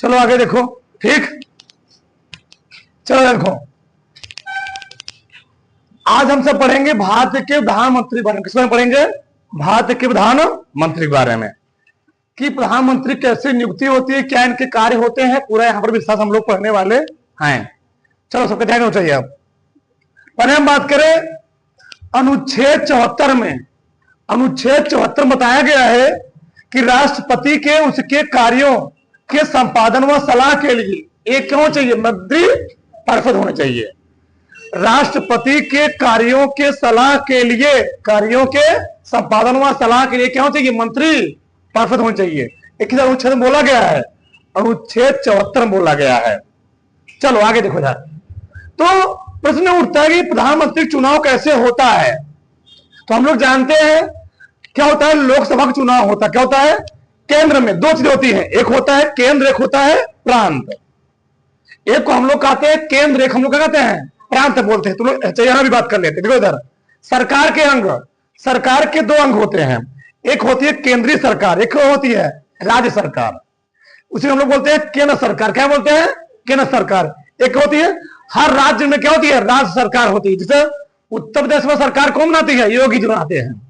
चलो आगे देखो। ठीक, चलो देखो, आज हम सब पढ़ेंगे भारत के प्रधानमंत्री बारे में। किस बारे में पढ़ेंगे? भारत के प्रधानमंत्री के बारे में, कि प्रधानमंत्री कैसे नियुक्ति होती है, क्या इनके कार्य होते हैं, पूरा यहां पर विस्तार हम लोग पढ़ने वाले हैं। चलो सबका ध्यान होना चाहिए। अब पहले हम बात करें अनुच्छेद 74 में। अनुच्छेद 74 बताया गया है कि राष्ट्रपति के उसके कार्यों के संपादन व सलाह के लिए एक क्यों चाहिए? मंत्री परिषद होना चाहिए। राष्ट्रपति के कार्यों के सलाह के लिए, कार्यों के संपादन व सलाह के लिए क्या होना चाहिए? मंत्री परिषद होनी चाहिए। एक अनुच्छेद में बोला गया है, अनुच्छेद 74 में बोला गया है। चलो आगे देखो यार। तो प्रश्न उठता है कि प्रधानमंत्री चुनाव कैसे होता है? तो हम लोग जानते हैं क्या होता है, लोकसभा का चुनाव होता है। क्या होता है? केंद्र में दो चीजें होती हैं, एक होता है केंद्र, एक होता है प्रांत। एक को हम लोग कहते हैं केंद्र, एक हम लोग क्या कहते हैं? प्रांत बोलते हैं। तुम लोग यहां भी बात कर लेते हैं। देखो इधर सरकार के अंग, सरकार के दो अंग होते हैं, एक होती है केंद्रीय सरकार, एक होती है राज्य सरकार। उसे हम लोग बोलते हैं केंद्र सरकार। क्या बोलते हैं? केंद्र सरकार। एक होती है हर राज्य में क्या होती है? राज्य सरकार होती है। जैसे उत्तर प्रदेश में सरकार कौन बनाती है? योगी जी बनाते हैं।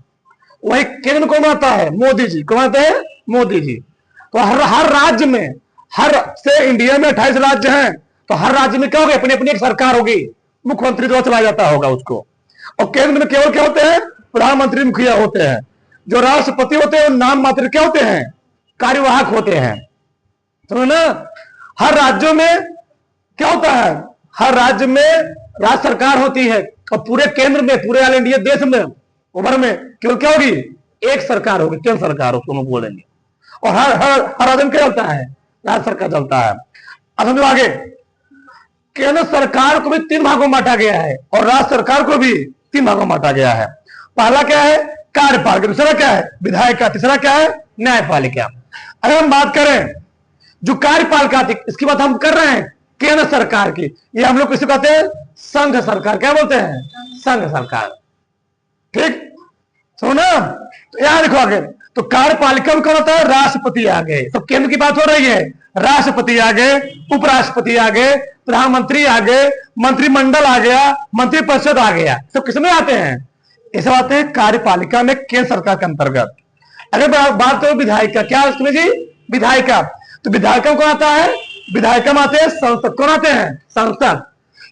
वही केंद्र कौन बनाता है? मोदी जी। कौन बनाते हैं? मोदी जी। तो हर राज्य में, हर से इंडिया में 28 राज्य हैं, तो हर राज्य में क्या होगी? अपनी अपनी एक सरकार होगी, मुख्यमंत्री द्वारा चलाया जाता होगा उसको। और केंद्र में केवल क्या होते हैं? प्रधानमंत्री, मुखिया होते हैं। जो राष्ट्रपति होते हैं वो नाम मात्र क्या होते हैं? कार्यवाहक होते हैं। समझ ना? हर राज्यों में क्या होता है? हर राज्य में राज्य सरकार होती है, और पूरे केंद्र में, पूरे ऑल इंडिया देश में, ओवर में केवल क्या होगी? एक सरकार होगी, केंद्र सरकार उसको हम बोलेंगे। और हर राज्य में क्या चलता है? राज्य सरकार चलता है। अब समझो आगे, केंद्र सरकार को भी 3 भागों में बांटा गया है, और राज्य सरकार को भी 3 भागों में बांटा गया है। पहला क्या है? कार्यपालिका। दूसरा क्या है? विधायिका। तीसरा क्या है? न्यायपालिका। अगर हम बात करें जो कार्यपालिका थी, इसकी बात हम कर रहे हैं केंद्र सरकार की। ये हम लोग किसे कहते हैं? संघ सरकार। क्या बोलते हैं? संघ सरकार। ठीक, सुनो ना? तो यहां देखो आगे, तो कार्यपालिका में कौन होता है? राष्ट्रपति आ गए। तो केंद्र की बात हो रही है, राष्ट्रपति आ गए, उपराष्ट्रपति आ गए, प्रधानमंत्री आ गए, मंत्रिमंडल आ गया, मंत्रिपरिषद आ गया। सब किसमें आते हैं? ये सब आते हैं कार्यपालिका में, केंद्र सरकार के अंतर्गत। अगर बात करो विधायिका, क्या उसमें जी? विधायिका। तो विधायिका कौन आता है? विधायिका में आते हैं संसद। कौन आते हैं? संसद।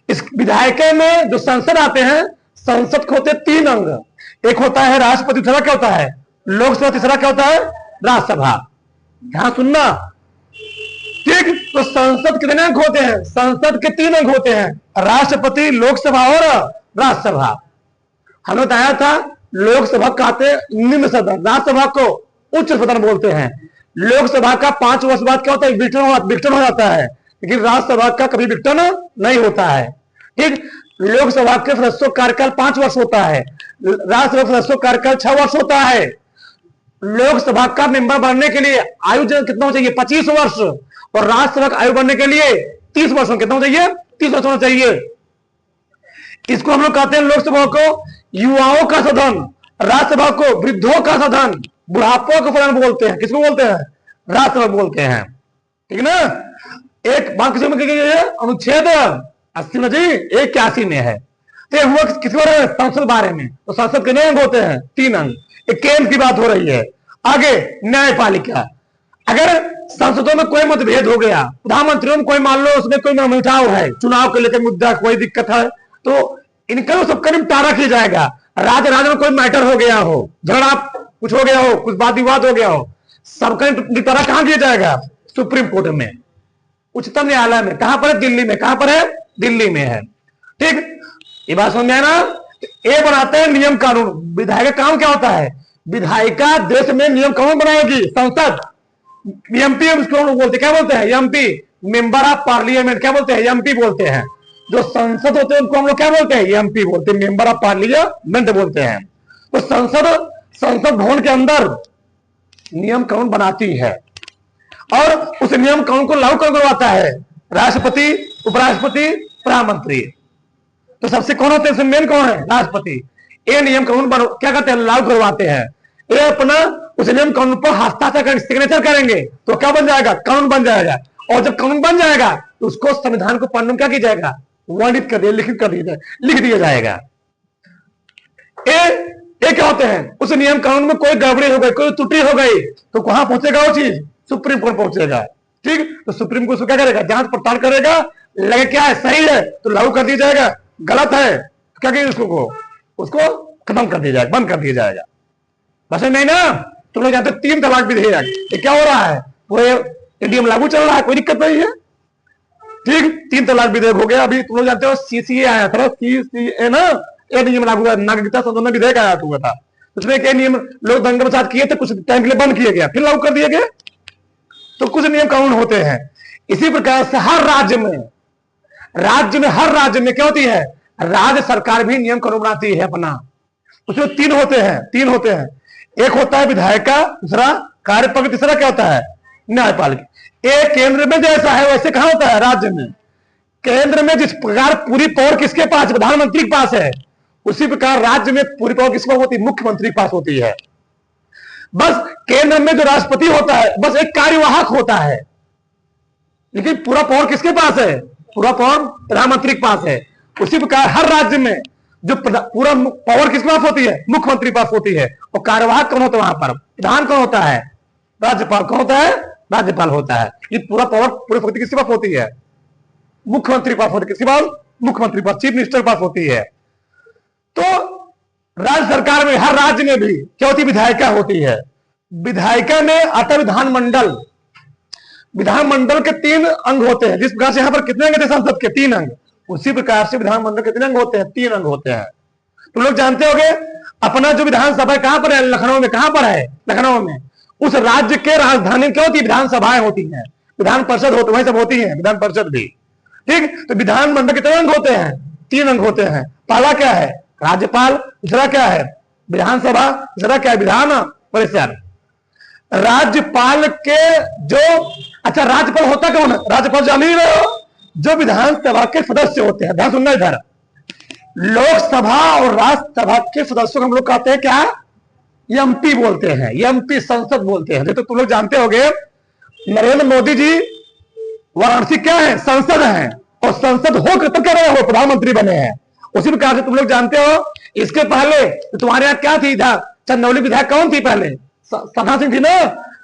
इस विधायिका में जो संसद आते हैं, संसद को होते 3 अंग। एक होता है राष्ट्रपति, दूसरा क्या होता है? लोकसभा, तीसरा क्या होता है? राज्यसभा। ध्यान सुनना। ठीक, तो संसद कितने अंग होते हैं? संसद के 3 अंग होते हैं, राष्ट्रपति, लोकसभा और राज्यसभा। हमने बताया था लोकसभा कहते हैं निम्न सदन, राज्यसभा को उच्च सदन बोलते हैं। लोकसभा का 5 वर्ष बाद क्या होता है? विघटन हो जाता है, लेकिन राज्यसभा का कभी विघटन नहीं होता है। ठीक, लोकसभा के सदस्यों कार्यकाल 5 वर्ष होता है, राज्यसभा के सदस्यों कार्यकाल 6 वर्ष होता है। लोकसभा का मेंबर बनने के लिए आयु कितना होना चाहिए? 25 वर्ष। और राज्यसभा का आयु बनने के लिए 30 वर्ष कितना होना चाहिए? 30 वर्ष होना चाहिए। इसको हम लोग कहते हैं लोकसभा को युवाओं का सदन, राज्यसभा को वृद्धों का सदन, बुढ़ापों का सदन बोलते हैं। किसको बोलते हैं? राज्यसभा बोलते हैं। ठीक ना? एक बात किसी में अनुच्छेद 80 में जी 81 में है। तो हुआ किसी बारे में? संसद बारे में। तो संसद के अंग होते हैं 3 अंग। एक केंद्र की बात हो रही है। आगे न्यायपालिका। अगर संसदों में कोई मतभेद हो गया, प्रधानमंत्रियों में कोई मान लो उसमें कोई मनमुटाव है, चुनाव को लेकर मुद्दा, कोई दिक्कत है, तो इनका सबका निपटारा किया जाएगा। राज्य में कोई मैटर हो गया हो, झगड़ा कुछ हो गया हो, कुछ वाद विवाद हो गया हो, सबका निपटारा कहां किया जाएगा? सुप्रीम कोर्ट में, उच्चतम न्यायालय में। कहां पर है? दिल्ली में। कहां पर है? दिल्ली में है। ठीक, ये बात समझ में आया ना? ये बनाते हैं नियम कानून। विधायिका काम क्या होता है? विधायिका देश में नियम कानून बनाएगी। संसद एमपी उसको बोलते, क्या बोलते हैं? MP, member of parliament. क्या बोलते हैं? एमपी बोलते हैं। जो संसद होते हैं उनको हम लोग क्या बोलते हैं? एमपी बोलते हैं, मेंबर ऑफ पार्लियामेंट बोलते हैं। तो संसद भवन के अंदर नियम कानून बनाती है, और उस नियम कानून को लागू कौन करवाता है? राष्ट्रपति, उपराष्ट्रपति, प्रधानमंत्री। तो सबसे कौन होते हैं? मेन कौन है? राष्ट्रपति। ये नियम कानून क्या करते हैं? लागू करवाते हैं। ये अपना उस नियम कानून पर हस्ताक्षर कर सिग्नेचर करेंगे तो क्या बन जाएगा? कानून बन जाएगा। और जब कानून बन जाएगा तो उसको संविधान को पन्नों क्या किया जाएगा, वर्णित कर दिया, लिखित कर दिया, लिख दिया जाएगा। ये क्या होते हैं, उस नियम कानून में कोई गड़बड़ी हो गई, कोई त्रुटि हो गई तो कहां पहुंचेगा वो चीज, सुप्रीम कोर्ट पहुंचेगा। ठीक, तो सुप्रीम कोर्ट क्या करेगा, जांच पड़ताल करेगा, लगे क्या है सही है तो लागू कर दिया जाएगा, गलत है क्या कहेंगे उसको खत्म कर दिया जाएगा, बंद कर दिया जाएगा। बस नहीं ना, तुम लोग जानते 3 तलाक विधेयक, ये क्या हो रहा है, पूरे इंडिया में लागू चल रहा है, कोई दिक्कत नहीं है। ठीक, 3 तलाक विधेयक हो गया। अभी तुम लोग जानते हो सीसीए आया था, सीसीए ना, ये नियम लागू नागरिकता संशोधन विधेयक आया हुआ था, उसमें क्या नियम लोग दंगे फसाद किए थे, कुछ टाइम के लिए बंद किया गया, फिर लागू कर दिया गया। तो कुछ नियम कानून होते हैं। इसी प्रकार से हर राज्य में हर राज्य में क्या होती है, राज्य सरकार भी नियम कानून बनाती है अपना। उसमें 3 होते हैं, एक होता है विधायिका, दूसरा कार्यपालिका, तीसरा क्या होता है, न्यायपालिका। एक केंद्र में जैसा है वैसे कहां होता है, राज्य में। केंद्र में जिस प्रकार पूरी पावर किसके पास, प्रधानमंत्री के पास है, उसी प्रकार राज्य में पूरी पावर किसके पास होती है, मुख्यमंत्री के पास होती है। बस केंद्र में जो राष्ट्रपति होता है बस एक कार्यवाहक होता है, लेकिन पूरा पावर किसके पास है, पूरा पावर प्रधानमंत्री के पास है। उसी प्रकार हर राज्य में जो पूरा पावर किसके पास होती है, मुख्यमंत्री के पास होती है। और कार्यवाहक कौन होता है वहां पर, प्रधान कौन होता है, राज्यपाल कौन होता है, राज्यपाल होता है। ये पूरा पावर पूरी शक्ति किसके पास होती है, मुख्यमंत्री के पास होती है। किसके पास, मुख्यमंत्री के पास, चीफ मिनिस्टर के पास होती है। तो राज्य सरकार में हर राज्य में भी क्या होती है, विधायिका होती है। विधायिका में आता विधानमंडल, विधानमंडल के 3 अंग होते हैं। जिस प्रकार से यहां पर कितने अंग थे संसद के, 3 अंग, उसी प्रकार से विधानमंडल के कितने अंग होते हैं, 3 अंग होते हैं। तुम लोग जानते होंगे अपना जो विधानसभा कहां पर है, लखनऊ में। कहां पर है, लखनऊ में। उस राज्य के राजधानी में क्या होती है, विधानसभाएं होती हैं, विधान परिषद होती, वही सब होती है, विधान परिषद भी। ठीक, तो विधानमंडल कितने अंग होते हैं, 3 अंग होते हैं। पहला क्या है, राज्यपाल, दूसरा क्या है, विधानसभा, तीसरा क्या है, विधान परिषद। राज्यपाल के जो, अच्छा राज्यपाल होता कौन है, राज्यपाल जान ही रहे हो, जो विधानसभा के सदस्य होते हैं। ध्यान सुनना इधर, लोकसभा और राज्यसभा के सदस्यों को हम लोग कहते हैं क्या, एमपी बोलते हैं, एमपी संसद बोलते हैं। तो तुम लोग जानते होंगे नरेंद्र मोदी जी वाराणसी क्या है, संसद है, और संसद होकर तब क्या रहे हो, प्रधानमंत्री बने हैं। उसी प्रकार से तुम लोग जानते हो इसके पहले तो तुम्हारे यहाँ क्या थी, चंदौली विधायक कौन थी पहले, सना सिंह थी ना।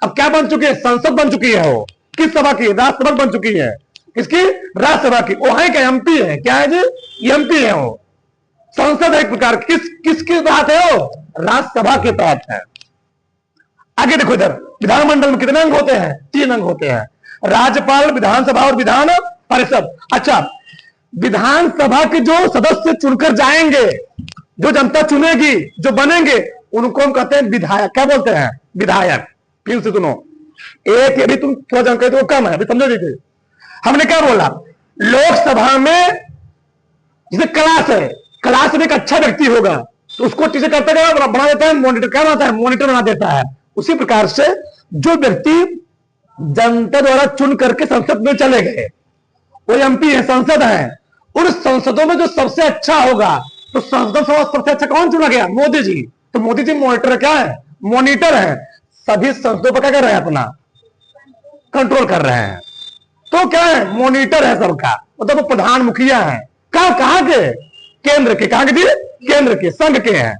अब क्या बन चुकी है, संसद बन चुकी है। वो किस सभा की, राज्यसभा बन चुकी है, किसकी, राज्यसभा की। वो है क्या, एमपी है, क्या है जी, एमपी है। वो संसद है एक प्रकार, किसके तहत है, वो राज्यसभा के तहत है। आगे देखो इधर, विधानमंडल में कितने अंग होते हैं, 3 अंग होते हैं, राज्यपाल, विधानसभा और विधान परिषद। अच्छा, विधानसभा के जो सदस्य चुनकर जाएंगे, जो जनता चुनेगी, जो बनेंगे, उनको हम कहते हैं विधायक। क्या बोलते हैं, विधायक। फिर से सुनो, एक अभी तुम थोड़ा जानकारी तो कम है, अभी समझो दीजिए। हमने क्या बोला, लोकसभा में जैसे क्लास है, क्लास में एक अच्छा व्यक्ति होगा तो उसको टीचर करता है, बना देता है मॉनिटर, क्या बनाता है, मॉनिटर बना देता है। उसी प्रकार से जो व्यक्ति जनता द्वारा चुन करके संसद में चले गए, वो एमपी है, संसद है। उन संसदों में जो सबसे अच्छा होगा, तो संसद सबसे अच्छा कौन चुना गया, मोदी जी। तो मोदी जी मॉनिटर क्या है, मॉनिटर है, सभी संसदों पर क्या कर रहे हैं, अपना कंट्रोल कर रहे हैं। तो क्या है, मॉनिटर है सबका, मतलब वो प्रधान मुखिया है। कहां के, केंद्र के। कहां के, केंद्र के, संघ के हैं,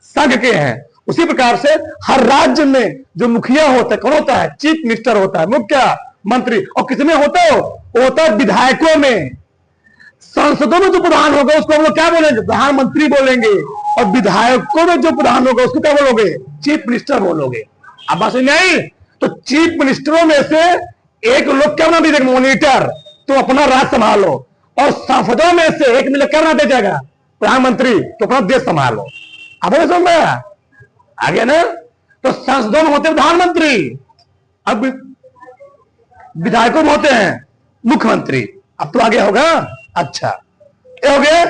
संघ के हैं। उसी प्रकार से हर राज्य में जो मुखिया होता है, कौन होता है, चीफ मिनिस्टर होता है, मुख्यमंत्री। और किसमें होता है, वो होता है विधायकों में। संसदों में जो प्रधान होगा उसको हम लोग क्या बोलेंगे, प्रधानमंत्री बोलेंगे। और विधायकों में जो प्रधान होगा उसको क्या बोलोगे, चीफ मिनिस्टर बोलोगे। अब बात नहीं, तो चीफ मिनिस्टरों में से एक लोग क्या बना दीजिएगा, मॉनिटर, तो अपना राज्य संभालो। और सांसदों में से एक मिलकर क्या बना दे जाएगा, प्रधानमंत्री, तो अपना देश संभालो। अब समझ में आगे ना। तो संसदों में होते हैं प्रधानमंत्री, अब विधायकों में होते हैं मुख्यमंत्री। अब तो आगे होगा। अच्छा, ये हो गया।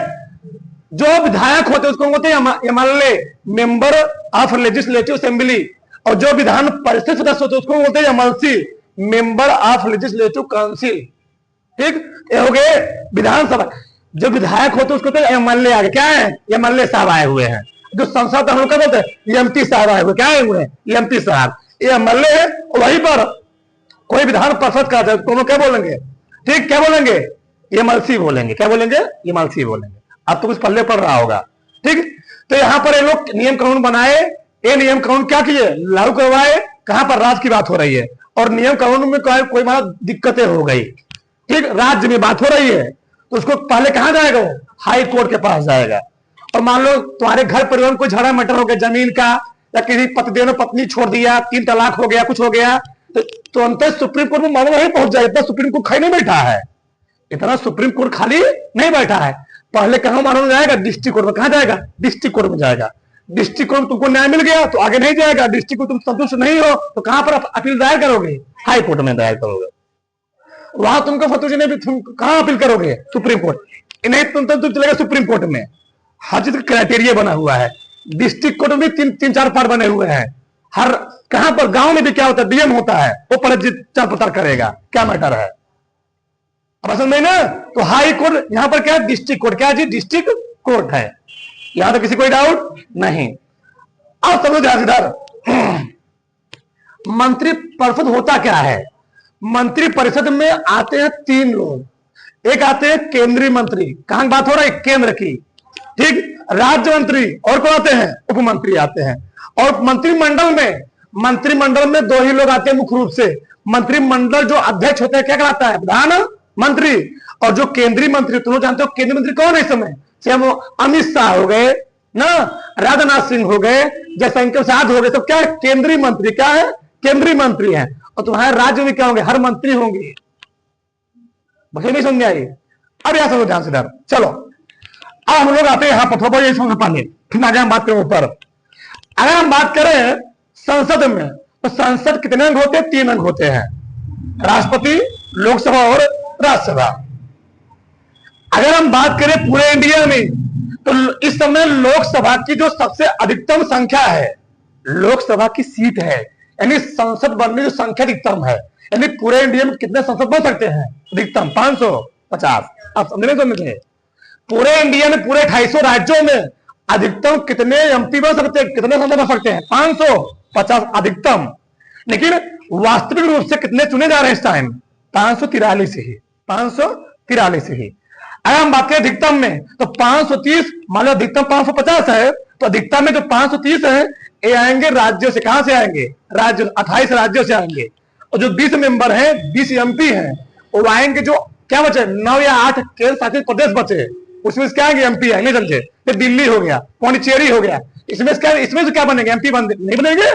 जो विधायक होते हैं उसको होते हैं MLA, member of legislative assembly. और जो विधान परिषद सदस्य होते हैं उसको बोलते हैं MLC, member of legislative council. ठीक, ये हो गए विधानसभा। जो विधायक होते हैं उसको तो एमएलए आगे, क्या है, एमएलए साहब आए हुए हैं। जो संसद हम लोग क्या बोलते हैं, एमपी साहब आए हुए, क्या आए हुए हैं, एमपी साहब। ये एमएलए है, वहीं पर कोई विधान परिषद का दोनों क्या बोलेंगे? ठीक, क्या बोलेंगे? एमएलसी बोलेंगे। क्या बोलेंगे? एमएलसी बोलेंगे। अब तो कुछ पल्ले पड़ रहा होगा। ठीक, तो यहां पर ये लोग नियम कानून बनाए, ये नियम कानून क्या किए? लागू करवाए। कहां पर? राज्य की बात हो रही है, और नियम कानून में कोई दिक्कतें हो गई, ठीक, राज्य में बात हो रही है, तो उसको पहले कहां जाएगा? वो हाई कोर्ट के पास जाएगा। और मान लो तुम्हारे घर परिवार में कोई झगड़ा मैटर हो गया जमीन का, या किसी पति ने पत्नी छोड़ दिया, 3 तलाक हो गया, कुछ हो गया, तो अंत सुप्रीम कोर्ट में मामला नहीं पहुंच जाए। इतना सुप्रीम कोर्ट खाली नहीं बैठा है, इतना सुप्रीम कोर्ट खाली नहीं बैठा है। पहले कहां मालूम जाएगा? डिस्ट्रिक्ट कोर्ट में। कहां जाएगा? डिस्ट्रिक्ट कोर्ट में जाएगा। डिस्ट्रिक्ट कोर्ट में तुमको न्याय मिल गया तो आगे नहीं जाएगा। डिस्ट्रिक्ट कोर्ट तुम संतुष्ट नहीं हो तो कहां पर अपील दायर करोगे? हाई कोर्ट में दायर करोगे। वहां तुमको फतूजी ने भी तुम कहां अपील करोगे? Supreme court. नहीं तुम चलेगा सुप्रीम कोर्ट में। हर चीज का क्राइटेरिया बना हुआ है। डिस्ट्रिक्ट कोर्ट में भी 3-4 पार्ट बने हुए हैं। हर कहां पर गांव में भी क्या होता है? डीएम होता है, वो पहले चार पता करेगा क्या मैटर है। अब समझ में ना? तो हाई कोर्ट यहां पर क्या है? District court. क्या है जी? डिस्ट्रिक्ट कोर्ट है। यहां तो किसी कोई डाउट नहीं। अब समझो ध्यान, मंत्री परिषद होता क्या है? मंत्री परिषद में आते हैं 3 लोग। एक आते हैं केंद्रीय मंत्री, कहां बात हो रहा है? केंद्र की। ठीक, राज्य मंत्री, और कौन आते हैं? उप मंत्री आते हैं। और मंत्रिमंडल में 2 ही लोग आते हैं मुख्य रूप से। मंत्रिमंडल जो अध्यक्ष होते हैं क्या कहलाता है? प्रधानमंत्री। और जो केंद्रीय मंत्री, तुम लोग जानते हो केंद्रीय मंत्री कौन है इस समय? चाहे वो अमित शाह हो गए ना, राजनाथ सिंह हो गए, जयशंकर प्रसाद हो गए, सब क्या है? केंद्रीय मंत्री। क्या है? केंद्रीय मंत्री है। और तुम्हारे राज्य में क्या होंगे? हर मंत्री होंगे। बच्चे नहीं समझ आई? अब यहां समझो ध्यान से इधर चलो। अब हम लोग आते हैं यहां पत्थरों पर, ये समझ पाने, फिर आगे हम बात करें ऊपर। अगर हम बात करें संसद में, तो संसद कितने अंग होते हैं? 3 अंग होते हैं, राष्ट्रपति, लोकसभा और राज्यसभा। अगर हम बात करें पूरे इंडिया में, तो इस समय लोकसभा की जो सबसे अधिकतम संख्या है, लोकसभा की सीट है, यानी संसद बनने की संख्या अधिकतम है। यानी पूरे इंडिया में कितने संसद बन सकते हैं? अधिकतम 550। आप समझे? पूरे इंडिया में, पूरे 250 राज्यों में अधिकतम कितने एमपी बन सकते हैं? कितने संसद बन सकते हैं? 550 अधिकतम। लेकिन वास्तविक रूप से कितने चुने जा रहे हैं इस टाइम? 543 ही, 543 ही। अगर हम बात करें अधिकतम में, तो 530, मान लो अधिकतम 550 है, तो अधिकतम में जो 530 है ये आएंगे राज्यों से। कहां से आएंगे? राज्य, 28 राज्यों से आएंगे। और जो 20 मेंबर हैं, 20 एमपी हैं, वो आएंगे। जो क्या बचे? 9 या 8 केंद्र शासित प्रदेश बचे, उसमें से क्या आएंगे? एमपी आएंगे। समझे? फिर दिल्ली हो गया, पौंडीचेरी हो गया, इसमें से क्या बनेंगे? एमपी नहीं बनेंगे,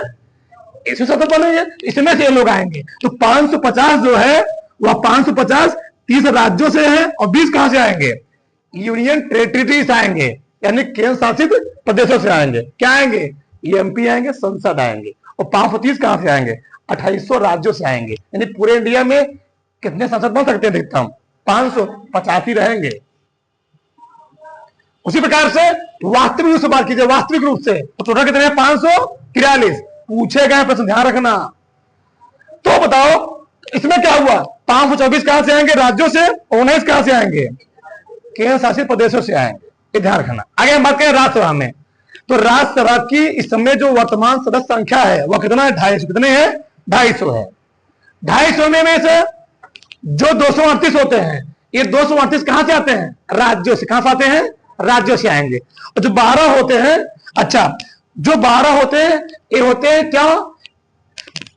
इसमें सतत बनेंगे, इसमें से लोग आएंगे। तो 550 जो है वह 550 30 राज्यों से है, और 20 कहां से आएंगे? यूनियन टेरिटरी से आएंगे, यानी केंद्र शासित प्रदेशों से आएंगे। क्या आएंगे? एमपी आएंगे, संसद आएंगे। और 530 कहां से आएंगे? 2800 राज्यों से आएंगे। यानी पूरे इंडिया में कितने संसद बन सकते हैं? अधिकतम 550 ही रहेंगे। उसी प्रकार से वास्तविक रूप से बात कीजिए, वास्तविक रूप से तो टोटल कितने हैं? 543 पूछे गए प्रश्न, ध्यान रखना। तो बताओ इसमें क्या हुआ? 524 कहां से आएंगे? राज्यों से। 19 कहां से आएंगे? केंद्र शासित प्रदेशों से आएंगे। ये ध्यान रखना। आगे हम बात करें राज्यसभा में, तो राज्यसभा की इस समय जो वर्तमान सदस्य संख्या है वह कितना है? 250। कितने हैं? 250 है। 250 में से जो 238 होते हैं, ये 238 कहां से आते हैं? राज्यों से। कहां से आते हैं? राज्यों से आएंगे। और जो 12 होते हैं, अच्छा, जो 12 होते हैं ये होते हैं क्या?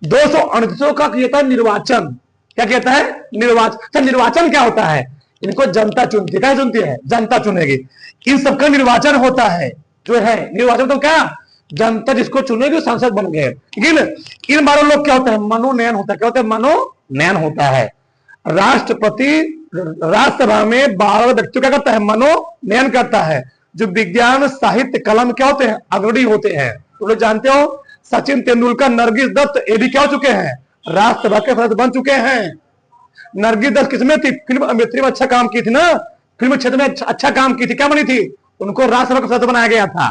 238 का कहता है निर्वाचन। क्या कहता है? निर्वाचन। निर्वाचन क्या होता है? इनको जनता चुनती है। क्या चुनती है? जनता चुनेगी। इन सबका निर्वाचन होता है, जो है निर्वाचन। तो क्या? जनता जिसको चुनेगी सांसद बन गए। लेकिन इन 12 लोग क्या होता है? मनोनयन होता है। क्या होता है? मनोनयन होता है। राष्ट्रपति राज्यसभा में 12 व्यक्तियों क्या करता है? मनोनयन करता है। जो विज्ञान, साहित्य, कलम क्या होते हैं? अग्रणी होते हैं। तो लोग जानते हो सचिन तेंदुलकर, नरगिस दत्त, ये भी क्या हो चुके हैं? राज्यसभा के सदस्य बन चुके हैं। नरगिस दत्त किसमें थी? फिल्म अभिनेत्री में अच्छा काम की थी ना, फिल्म क्षेत्र में अच्छा काम की थी। क्या बनी थी? उनको राज्यसभा का सदस्य बनाया गया था।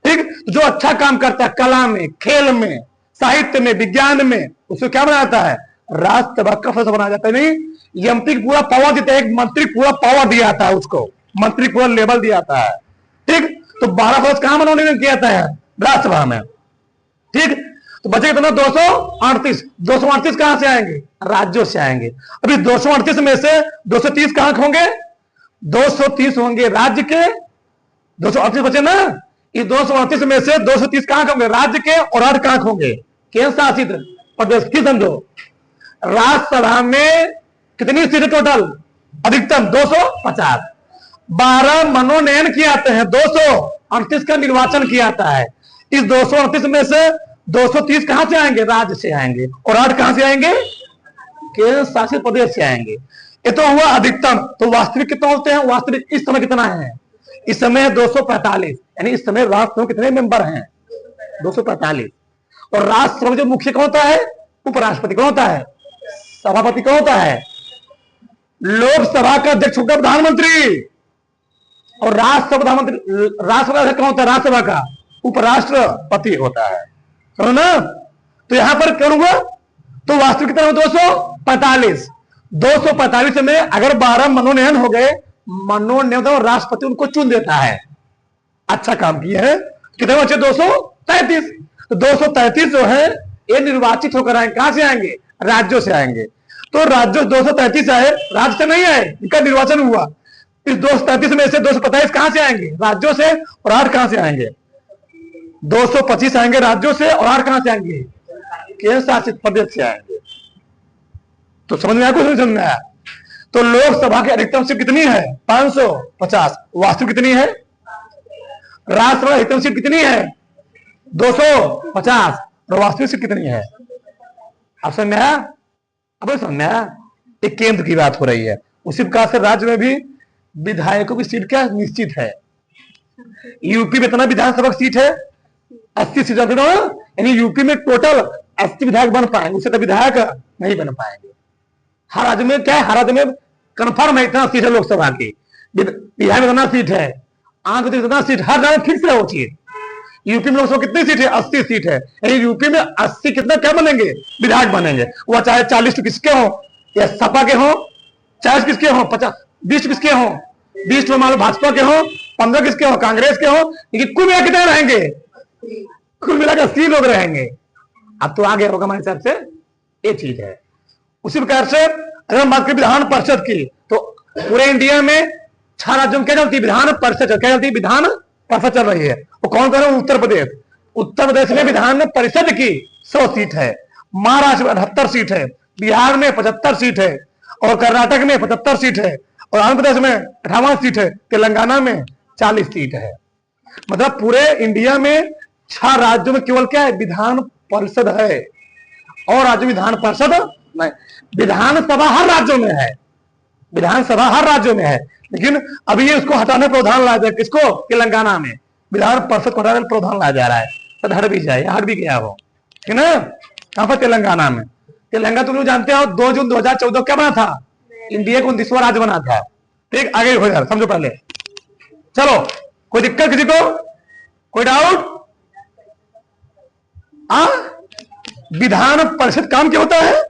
ठीक, जो अच्छा काम करता है कला में, खेल में, साहित्य में, विज्ञान में, उसको क्या बनाया जाता है? राज्यसभा का सदस्य बनाया जाता है। नहीं, एमपी पूरा पावर देता है, एक मंत्री पूरा पावर दिया था उसको, मंत्री पूरा लेवल दिया था। ठीक, तो 12 सदस्य कहां मनोनयन किया था? राज्यसभा में। ठीक, तो बचे कितना 238। 238 कहां से आएंगे? राज्यों से आएंगे। अभी 238 में से 230 कहां होंगे? 230 होंगे राज्य के। 238 बचे ना, इस 238 में से 230 कहां होंगे? राज्य के, और 8 कहां होंगे? केंद्र शासित प्रदेश की। समझो, राज्यसभा में कितनी सीटें टोटल? अधिकतम 250। 12 मनोनयन किए जाते हैं, 238 का निर्वाचन किया जाता है। इस 238 में से 230 कहां से आएंगे? राज्य से आएंगे, और 8 कहां से आएंगे? केंद्र शासित प्रदेश से आएंगे। ये तो हुआ अधिकतम। तो वास्तविक कितना होते हैं? वास्तविक इस समय कितना है? इस समय 245, यानी इस समय राष्ट्रसभा में कितने मेंबर हैं? 245। और राष्ट्रसभा में जो मुख्य कौन होता है? उपराष्ट्रपति कौन होता है? सभापति कौन होता है? लोकसभा का अध्यक्ष होता है प्रधानमंत्री, और राज्यसभा अध्यक्ष कौन होता है? राज्यसभा का उपराष्ट्रपति होता है। समझो ना? तो यहां पर क्या होगा? तो वास्तविक कितना? 245। 245 में अगर 12 मनोनयन हो गए, मनोनयन तो राष्ट्रपति उनको चुन देता है। अच्छा काम किया है। कितने बचे? 233। तो 233 जो है ये निर्वाचित होकर आएंगे। कहां से आएंगे? राज्यों से आएंगे। तो राज्यों 233 आए, राज्य से नहीं आए, इनका निर्वाचन हुआ। इस 233 में से 245 कहां से आएंगे? राज्यों से, और 8 कहां से आएंगे? 225 आएंगे राज्यों से, और 8 कहां से आएंगे? केंद्र शासित प्रदेश से आएंगे। तो समझ में आया? कुछ नहीं समझ में आया? तो लोकसभा की अधिकतम सीट कितनी है? 550। वास्तविक कितनी है? राज्यसभा अधिकतम सीट कितनी है? 250। और वास्तविक सीट कितनी है? आप समझ में आया? अब समझ में आया? एक केंद्र की बात हो रही है। उसी प्रकार से राज्य में भी विधायकों की सीट क्या निश्चित है। यूपी में इतना विधानसभा सीट है 80 सीट, यानी यूपी में टोटल 80 विधायक बन पाएंगे, उससे तो विधायक नहीं बन पाएंगे। हर राज्य में क्या है? हर राज्य में कन्फर्म है इतना सीट है लोकसभा की, बिहार में इतना सीट है, आंध्र प्रदेश इतना सीट, हर राज्य में फिक्स है वो चीज। यूपी में लोकसभा कितनी सीट है? 80 सीट है, यानी यूपी में 80 कितना क्या बनेंगे? विधायक बनेंगे। वह चाहे 40 किसके हो या सपा के हो, 40 किसके हो, 20 किसके हो, 20 मान लो भाजपा के हो, 15 किसके हो, कांग्रेस के हो, लेकिन कुल मिला कितने रहेंगे? कुल मिलाकर 80 लोग रहेंगे। अब तो आगे होगा हमारे हिसाब से, ये चीज है। उसी प्रकार से अगर हम बात करें विधान परिषद की, तो पूरे इंडिया में 6 राज्यों में क्या चलती है? विधान परिषद। क्या चलती है? विधान परिषद चल रही है। वो कौन कौन है? उत्तर प्रदेश। उत्तर प्रदेश में विधान परिषद की 100 सीट है, महाराष्ट्र में 78 सीट है, बिहार में 75 सीट है, और कर्नाटक में 75 सीट है, और आंध्र प्रदेश में 58 सीट है, तेलंगाना में 40 सीट है। मतलब पूरे इंडिया में 6 राज्यों में केवल क्या है? विधान परिषद है, और राज्य विधान परिषद नहीं। विधानसभा हर राज्यों में है, विधानसभा हर राज्यों में है, लेकिन अभी ये उसको हटाने प्रावधान लाया जाए। किसको? तेलंगाना में विधान परिषद को हटाने प्रावधान लाया जा रहा है। तो हट भी जाए, हट भी गया हो, ठीक ना? कहां पर? तेलंगाना में। तेलंगाना तुम लोग जानते हो 2 जून 2014 क्या बना था? इंडिया को 29वां राज्य बना था। ठीक, आगे हो जाए, समझो पहले। चलो, कोई दिक्कत किसी को? कोई डाउट? विधान परिषद काम क्या होता है?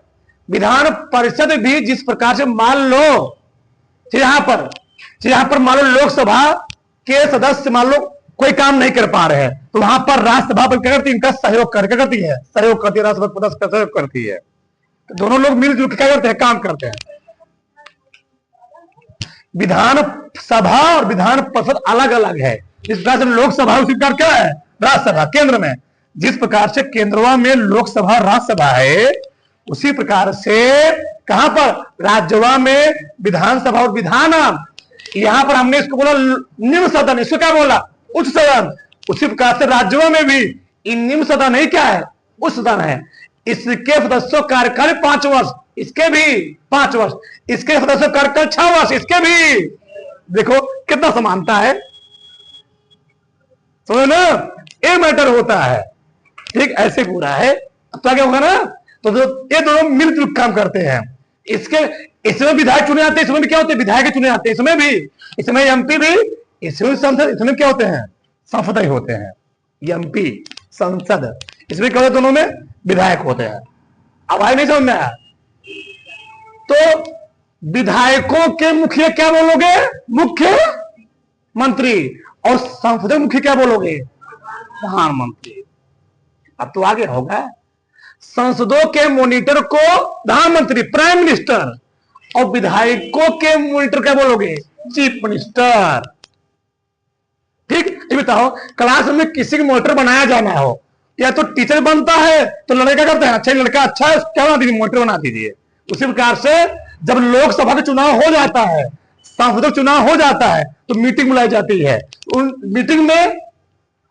विधान परिषद भी जिस प्रकार से मान लो यहां पर मान लो लोकसभा के सदस्य मान लो कोई काम नहीं कर पा रहे हैं, तो वहां पर राज्यसभा पर क्या करती है? इनका सहयोग करती है, राज्यसभा सहयोग करती है। तो दोनों लोग मिलजुल के क्या करते हैं? काम करते हैं। विधान सभा और विधान परिषद अलग अलग है। जिस प्रकार से लोकसभा उसी प्रकार क्या है? राज्यसभा। केंद्र में जिस प्रकार से केंद्रवा में लोकसभा राज्यसभा है, उसी प्रकार से कहां पर? राज्यसभा में विधानसभा और विधान। यहां पर हमने इसको बोला निम्न सदन, इसको क्या बोला? उच्च सदन। उसी प्रकार से राज्यों में भी निम्न सदन नहीं क्या है? उच्च सदन है। इसके सदस्यों कार्यकाल 5 वर्ष, इसके भी 5 वर्ष, इसके सदस्यों कार्यकाल 6 वर्ष, इसके भी। देखो कितना समानता है, समझो ना? ये मैटर होता है। ठीक, ऐसे पूरा है। अब तो क्या होगा ना? तो ये दोनों मिलजुल काम करते हैं। इसमें विधायक चुने जाते हैं, इसमें भी क्या होते हैं? विधायक चुने जाते हैं। इसमें भी, इसमें एमपी भी, इसमें संसद, इसमें क्या होते हैं? सांसद ही होते हैं। एमपी, संसद, इसमें क्या होता है? दोनों में विधायक होते हैं। अब आए नहीं समझ में आया? तो विधायकों के मुखिया क्या बोलोगे? मुख्य मंत्री। और संसदीय मुखिया क्या बोलोगे? प्रधानमंत्री। अब तो आगे होगा, संसदों के मॉनिटर को प्रधानमंत्री, प्राइम मिनिस्टर, और विधायकों के मॉनिटर क्या बोलोगे? Chief minister. ठीक, ये बताओ, क्लास में किसी का मॉनिटर बनाया जाना हो, या तो टीचर बनता है तो लड़का करते हैं, अच्छा लड़का अच्छा है क्या बना दीजिए, मॉनिटर बना दीजिए। उसी प्रकार से जब लोकसभा का चुनाव हो जाता है, सांसदों का चुनाव हो जाता है, तो मीटिंग बुलाई जाती है। उन मीटिंग में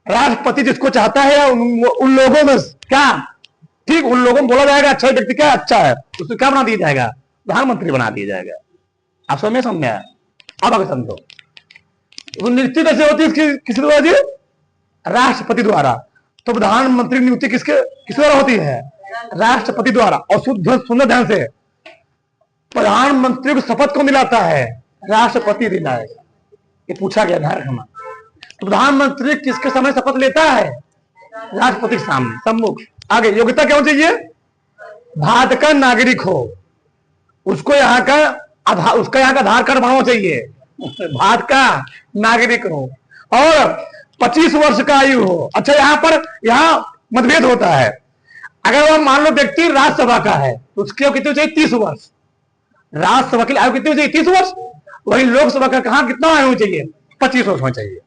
राष्ट्रपति जिसको चाहता है उन लोगों में क्या, ठीक, उन लोगों में बोला जाएगा अच्छा व्यक्ति क्या अच्छा है, उसको क्या बना दिया जाएगा? प्रधानमंत्री बना दिया जाएगा। आप समझ आया? अब आगे समझो, नियुक्ति कैसे होती है किसी द्वारा जी? राष्ट्रपति द्वारा। तो प्रधानमंत्री नियुक्ति किसके द्वारा होती है? राष्ट्रपति द्वारा। और सुंदर ध्यान से, प्रधानमंत्री को शपथ कौन दिलाता है? राष्ट्रपति दिलाएगा। ये पूछा गया, ध्यान रखना। तो प्रधानमंत्री किसके सामने शपथ लेता है? राष्ट्रपति के सामने, सम्मुख। आगे, योग्यता क्या होनी चाहिए? भारत का नागरिक हो, उसको यहाँ का उसका यहाँ का आधार कार्ड बनाना चाहिए, भारत का नागरिक हो, और 25 वर्ष का आयु हो। अच्छा, यहाँ मतभेद होता है। अगर वह मान लो व्यक्ति राज्यसभा का है तो उसकी आयु कितनी चाहिए? 30 वर्ष। राज्यसभा की आयु कितनी चाहिए? 30 वर्ष। वही लोकसभा का कहा कितना आयु चाहिए? 25 वर्ष होना चाहिए।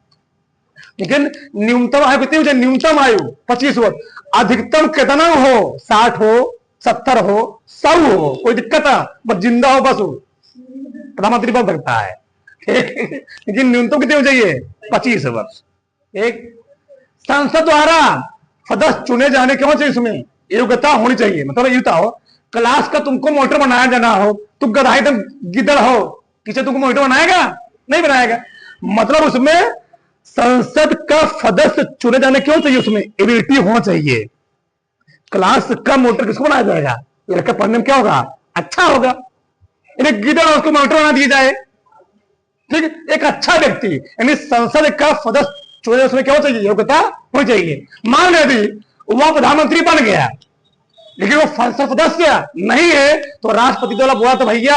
लेकिन न्यूनतम आयु कितनी चाहिए? न्यूनतम आयु 25 वर्ष। अधिकतम कितना हो? 60 हो, 70 हो, 100 हो, कोई दिक्कत है, बस जिंदा हो बस हो, प्रधानमंत्री बन सकता है। लेकिन न्यूनतम कितने हो चाहिए? 25 वर्ष। एक, संसद द्वारा सदस्य चुने जाने क्यों चाहिए? इसमें योग्यता होनी चाहिए। मतलब ये बताओ, क्लास का तुमको मॉनिटर बनाया जाना हो, तुम गधा एकदम गिद्दड़ हो, किसे तुमको मॉनिटर बनाएगा? नहीं बनाएगा। मतलब उसमें संसद का सदस्य चुने जाने क्यों चाहिए? उसमें एबिलिटी होना चाहिए। क्लास का मॉनिटर किसको बनाया जाएगा? लड़का पढ़ने में क्या होगा? अच्छा होगा। इन्हें गिद्दड़ उसको मॉनिटर बना दिया जाए, ठीक, एक अच्छा व्यक्ति, यानी संसद का सदस्य चुने, उसमें क्या चाहिए? योग्यता होनी चाहिए। मान ले यदि वह प्रधानमंत्री बन गया लेकिन वो संसद सदस्य नहीं है, तो राष्ट्रपति द्वारा बोला तो भैया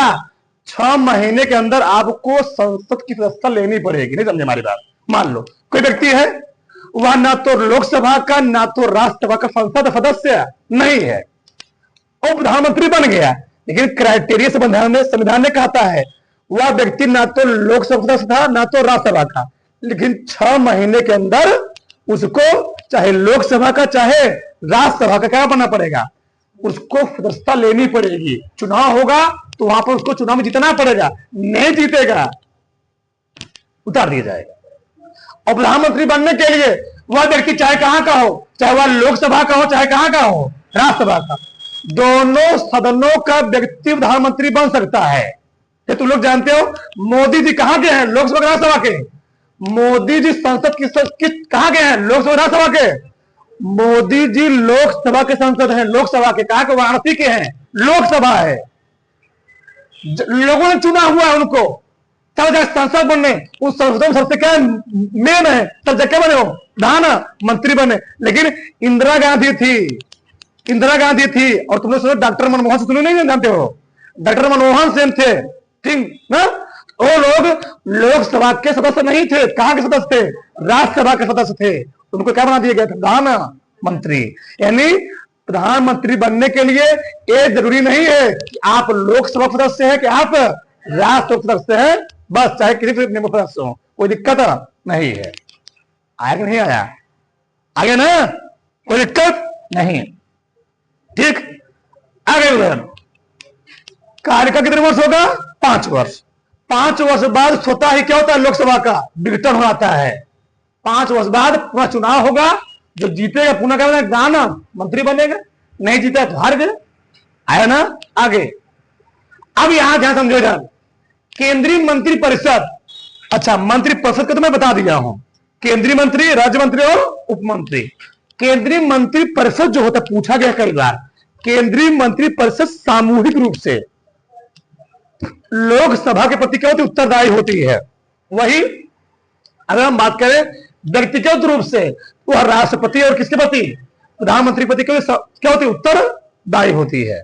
6 महीने के अंदर आपको संसद की सदस्यता लेनी पड़ेगी। नहीं समझे हमारी बात? मान लो कोई व्यक्ति है, वह ना तो लोकसभा का ना तो राज्यसभा का संसद सदस्य नहीं है, और प्रधानमंत्री बन गया, लेकिन क्राइटेरिया संविधान ने कहता है वह व्यक्ति ना तो लोकसभा सदस्य था ना तो राज्यसभा का, लेकिन 6 महीने के अंदर उसको चाहे लोकसभा का चाहे राज्यसभा का क्या बनना पड़ेगा? उसको सदस्यता लेनी पड़ेगी। चुनाव होगा तो वहां पर उसको चुनाव में जीतना पड़ेगा, नहीं जीतेगा उतार दिया जाएगा। और प्रधानमंत्री बनने के लिए वह व्यक्ति चाहे कहां का हो, चाहे वह लोकसभा का हो चाहे कहां का हो, राज्यसभा का, दोनों सदनों का व्यक्ति प्रधानमंत्री बन सकता है। ये तुम लोग जानते हो, मोदी जी कहां के हैं? लोकसभा राज्यसभा के। मोदी जी संसद की कहां के हैं? लोकसभा राज्यसभा के। मोदी जी लोकसभा के सांसद हैं, लोकसभा के। कहा कि वाराणसी के हैं, लोकसभा है, लोगों ने चुना हुआ है उनको, तब जाकर संसद बनने, उस संसदों सबसे क्या मेन है, तब जाके बने हो प्रधानमंत्री बने। लेकिन इंदिरा गांधी थी, और तुमने सुना डॉक्टर मनमोहन सिंह, तुमने नहीं जानते हो? डॉक्टर मनमोहन सिंह थे, ठीक ना? वो लोग लोकसभा के सदस्य नहीं थे, कहां के सदस्य थे? राज्यसभा के सदस्य थे। उनको क्या बना दिया गया था? प्रधानमंत्री। यानी प्रधानमंत्री बनने के लिए ये जरूरी नहीं है कि आप लोकसभा सदस्य हैं कि आप राज्यसभा सदस्य हैं, बस चाहे किसी सदस्य हो, कोई दिक्कत नहीं है। आया कि नहीं आया? आगे ना, कोई दिक्कत नहीं, ठीक। आगे कार्यकाल कितने वर्ष होगा? 5 वर्ष। 5 वर्ष बाद स्वतः ही क्या होता है? लोकसभा का विघटन हो जाता है। 5 वर्ष बाद पुनः चुनाव होगा, जो जीतेगा पुनः क्या बनेगा? प्रधानमंत्री बनेगा, नहीं जीता तो हार गए। आया ना? आगे अब यहां ध्यान समझो जान, केंद्रीय मंत्री परिषद। अच्छा, मंत्री परिषद का तो मैं बता दिया हूं, केंद्रीय मंत्री, राज्य मंत्री और उप मंत्री। केंद्रीय मंत्री परिषद जो होता है, पूछा गया कई बार, केंद्रीय मंत्री परिषद सामूहिक रूप से लोकसभा के प्रति क्या होती? उत्तरदायी होती है। वही अगर हम बात करें व्यक्तिगत रूप से, वह राष्ट्रपति और किसके प्रति? प्रधानमंत्री प्रति क्या होती? उत्तरदायी होती है।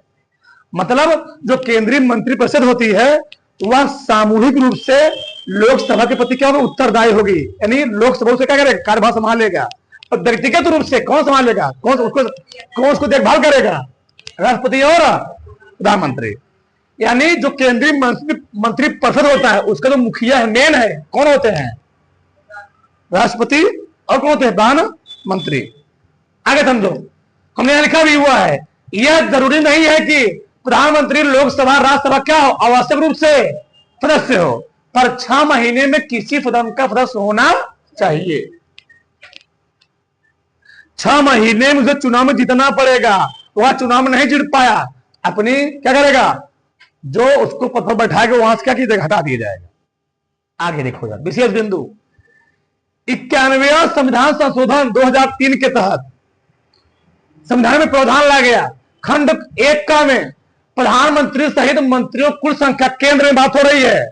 मतलब जो केंद्रीय मंत्री परिषद होती है वह सामूहिक रूप से लोकसभा के प्रति क्या होगी? उत्तरदायी होगी। यानी लोकसभा से क्या करेगा? कार्यभार संभालेगा। और व्यक्तिगत रूप से कौन संभालेगा? कौन उसको देखभाल करेगा? राष्ट्रपति और प्रधानमंत्री। यानी जो केंद्रीय मंत्री परिषद होता है उसका जो मुखिया है, मेन है, कौन होते हैं? राष्ट्रपति और कौन होते हैं? प्रधानमंत्री। आगे समझो, हमने यहां लिखा भी हुआ है, यह जरूरी नहीं है कि प्रधानमंत्री लोकसभा राज्यसभा क्या हो, आवश्यक रूप से सदस्य हो, पर 6 महीने में किसी सदन का सदस्य होना चाहिए। 6 महीने में उसे चुनाव में जीतना पड़ेगा। वह चुनाव में नहीं जीत पाया, अपनी क्या करेगा, जो उसको पद पर बैठाएगा वहां से क्या कीजिएगा, हटा दिया जाएगा। आगे देखो यार, विशेष बिंदु 91वां संविधान संशोधन 2003 के तहत संविधान में प्रावधान लाया गया, खंड 1 का में प्रधानमंत्री सहित मंत्रियों कुल संख्या, केंद्र में बात हो रही है,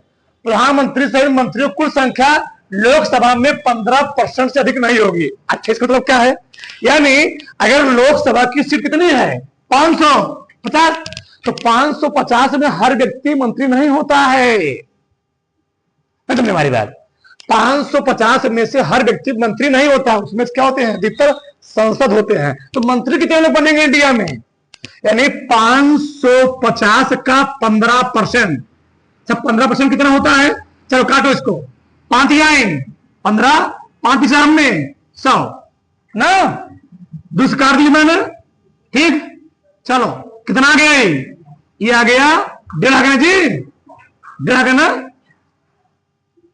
प्रधानमंत्री सहित मंत्रियों कुल संख्या लोकसभा में 15% से अधिक नहीं होगी। अच्छा, इसका मतलब क्या है? यानी अगर लोकसभा की सीट कितनी है, 550, तो 550 में हर व्यक्ति मंत्री नहीं होता है। तुमने हमारी बात, 550 में से हर व्यक्ति मंत्री नहीं होता, उसमें क्या होते हैं, अधिकतर संसद होते हैं। तो मंत्री कितने लोग बनेंगे इंडिया में? यानी 550 का 15%, सब 15% कितना होता है? चलो काटो इसको, 5 आए 15, 5 हमने 100 ना, 2 काट दी मैंने, ठीक। चलो कितना आ गया? ये आ गया 1.5 आ गया जी, 1.5 आ गया ना,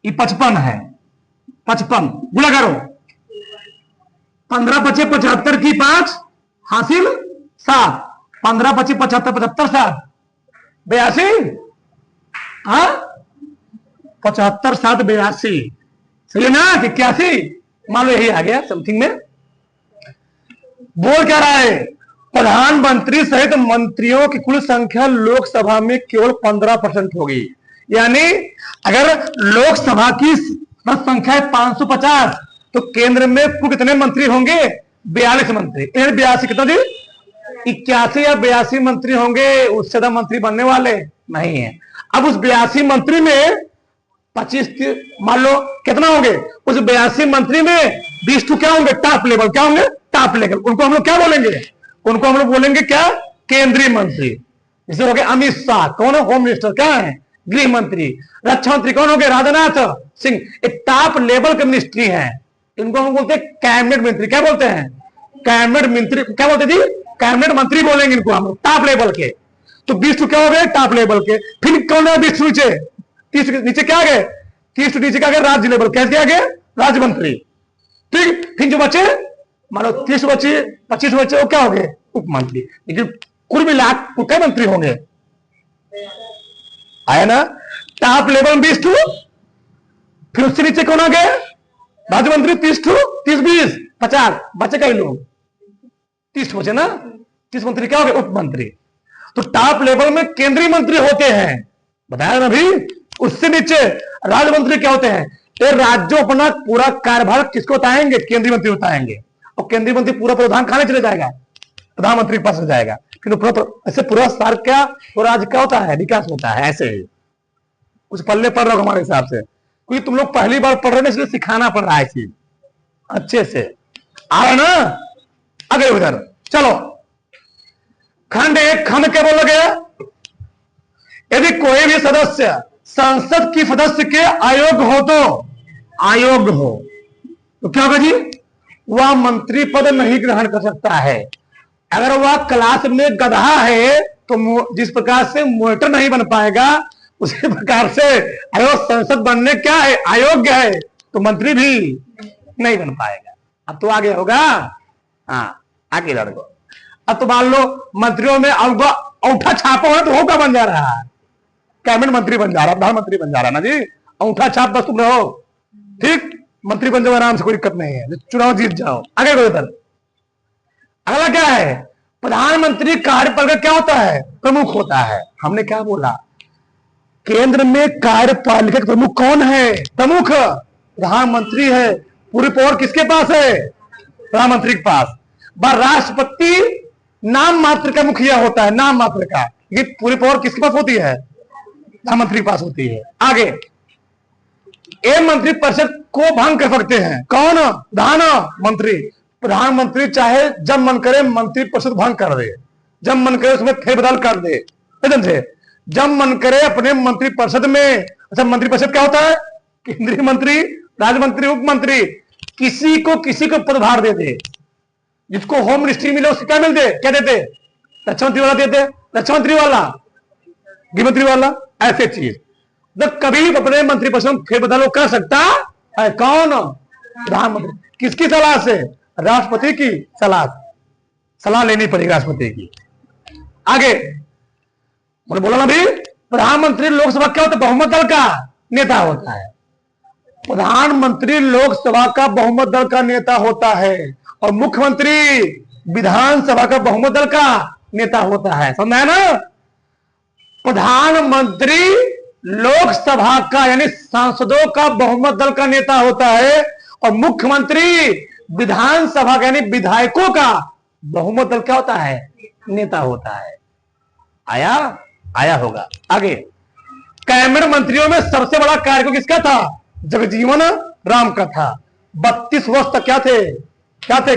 ये 55 है, 55 गुणा करो, 15 पचे 75 की 5 हासिल 7, 15 पचे 75, 75 7 82, हाँ 75 7 82, सही है ना, 81, मान लो यही आ गया समथिंग में। बोल क्या रहा है, प्रधानमंत्री सहित मंत्रियों की कुल संख्या लोकसभा में केवल 15% होगी। यानी अगर लोकसभा की संख्या है 550, तो केंद्र में कुल कितने मंत्री होंगे? 42 मंत्री। 82 कितना जी, 81 या 82 मंत्री होंगे, उससे ज्यादा मंत्री बनने वाले नहीं है। अब उस 82 मंत्री में 25 मान लो कितना होंगे, उस 82 मंत्री में 20 तो क्या होंगे, टॉप लेवल, क्या होंगे, टॉप लेवल। उनको हम लोग क्या बोलेंगे, उनको हम लोग बोलेंगे क्या, केंद्रीय मंत्री। जैसे हो गए अमित शाह, कौन है, होम मिनिस्टर, क्या है, गृह मंत्री। रक्षा मंत्री कौन हो गए, राजनाथ सिंह, एक टॉप लेवल के मिनिस्ट्री है। इनको हम बोलते हैं कैबिनेट मंत्री। क्या बोलते हैं, कैबिनेट मंत्री। क्या बोलते जी, कैबिनेट मंत्री बोलेंगे इनको हम, टॉप लेवल के। तो 20 क्या हो गए, टॉप लेवल के। फिर कौन है 20 नीचे, 30 नीचे क्या गए, 30 नीचे क्या गए, राज्य लेवल। कैसे क्या गए, राज्य मंत्री, ठीक। फिर जो बचे मान लो 30 बचे, 25 बचे, वो क्या हो गए, उप मंत्री। लेकिन कुल मिला क्या मंत्री होंगे, आया ना, टॉप लेवल 20 फिर उससे नीचे कौन आ गए, राज्य मंत्री 30 30 20 50 बचे कई लोग, 30 बचे ना, 30 मंत्री क्या हो गए, उप मंत्री। तो टॉप लेवल में केंद्रीय मंत्री होते हैं, बताया ना अभी। उससे नीचे राज्य मंत्री क्या होते हैं, ये राज्यों अपना पूरा कार्यभार किसको बताएंगे, केंद्रीय मंत्री बताएंगे। और केंद्रीय मंत्री पूरा प्रावधान खाने चले जाएगा, प्रधानमंत्री के पास जाएगा। फिर ऐसे पूरा सार क्या, पूरा राज्य क्या होता है, विकास होता है। ऐसे ही कुछ पल्ले पढ़ रहे हो हमारे हिसाब से, क्योंकि तुम लोग पहली बार पढ़ रहे हो, इसलिए सिखाना पड़ रहा है चीज अच्छे से, आ रहा ना। अगले उधर चलो, खंड 1 खंड क्या बोला गया, यदि कोई भी सदस्य संसद की सदस्य के अयोग्य हो, तो अयोग्य हो तो क्या होगा जी, वह मंत्री पद नहीं ग्रहण कर सकता है। अगर वह क्लास में गधा है तो जिस प्रकार से मॉनिटर नहीं बन पाएगा, उसी प्रकार से अगर संसद बनने क्या है, अयोग्य है, तो मंत्री भी नहीं बन पाएगा। अब तो आगे होगा, हाँ आगे लड़को। अब तो मान लो मंत्रियों में अंगूठा छापा हो तो होगा बन जा रहा है, कैबिनेट मंत्री बन जा रहा है, प्रधानमंत्री बन जा रहा है ना जी। अंगूठा छाप बस तुम रहो, ठीक, मंत्री बन जाओ आराम से, कोई दिक्कत नहीं है, चुनाव जीत जाओ। आगे बढ़ो। अगला क्या है, प्रधानमंत्री कार्यपालिका क्या होता है, प्रमुख होता है। हमने क्या बोला, केंद्र में कार्यपालिका प्रमुख कौन है, प्रमुख प्रधानमंत्री है। पूरी पावर किसके पास है, प्रधानमंत्री के पास। राष्ट्रपति नाम मात्र का मुखिया होता है, नाम मात्र का, लेकिन पूरी पावर किसके पास होती है, प्रधानमंत्री के पास होती है। आगे एक मंत्री परिषद को भंग कर सकते हैं, कौन, प्रधानमंत्री। प्रधानमंत्री चाहे जब मन करे मंत्री परिषद भंग कर दे, जब मन करे उसमें फेरबदल कर दे, से जब मन करे अपने मंत्रिपरिषद में। अच्छा, मंत्रिपरिषद क्या होता है? केंद्रीय मंत्री, राज्य मंत्री, उप मंत्री, किसी को पदभार दे दे। जिसको होम मिनिस्ट्री मिले उसको क्या मिलते, क्या देते? रक्षा मंत्री वाला देते, रक्षा मंत्री वाला, गृह मंत्री वाला, ऐसे चीज। तो कभी अपने मंत्रिपरिषद में फेरबदल कर सकता है कौन? प्रधानमंत्री। किसकी सलाह से? राष्ट्रपति की सलाह लेनी पड़ेगी राष्ट्रपति की। आगे मैंने बोला ना भी, प्रधानमंत्री लोकसभा क्या होता है? बहुमत दल का नेता होता है। प्रधानमंत्री लोकसभा का बहुमत दल का नेता होता है और मुख्यमंत्री विधानसभा का बहुमत दल का नेता होता है। समझा ना? प्रधानमंत्री लोकसभा का यानी सांसदों का बहुमत दल का नेता होता है और मुख्यमंत्री विधानसभा का यानी विधायकों का बहुमत दल क्या होता है? नेता होता है। आया होगा। आगे, कैबिनेट मंत्रियों में सबसे बड़ा कार्यकाल किसका था? जगजीवन राम का था। 32 वर्ष तक क्या थे?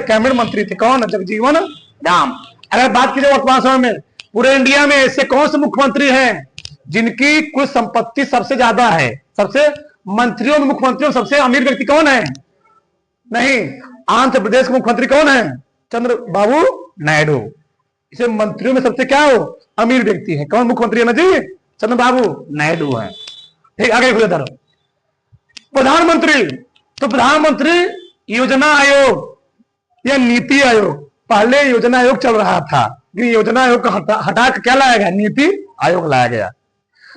कैबिनेट मंत्री थे। कौन? जगजीवन राम। अगर बात की जाए वर्तमान समय में पूरे इंडिया में ऐसे कौन से मुख्यमंत्री हैं जिनकी कुल संपत्ति सबसे ज्यादा है? सबसे मंत्रियों में, मुख्यमंत्रियों में सबसे अमीर व्यक्ति कौन है? नहीं, आंध्र प्रदेश के मुख्यमंत्री कौन है? चंद्रबाबू नायडू। इसे मंत्रियों में सबसे क्या हो? अमीर व्यक्ति है। कौन मुख्यमंत्री है ना जी? चंद्रबाबू नायडू है। ठीक, आगे खुले तरफ प्रधानमंत्री। तो प्रधानमंत्री योजना आयोग या नीति आयोग, पहले योजना आयोग चल रहा था, योजना आयोग को हटा के क्या लाया गया? नीति आयोग लाया गया।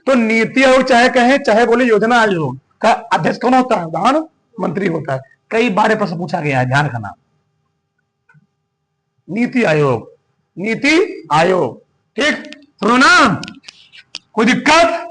तो नीति आयोग चाहे कहें चाहे बोले योजना आयोग का अध्यक्ष कौन होता है? प्रधानमंत्री होता है। कई बार प्रश्न पूछा गया है, ध्यान रखना। नीति आयोग। ठीक, सुनो ना, कोई दिक्कत?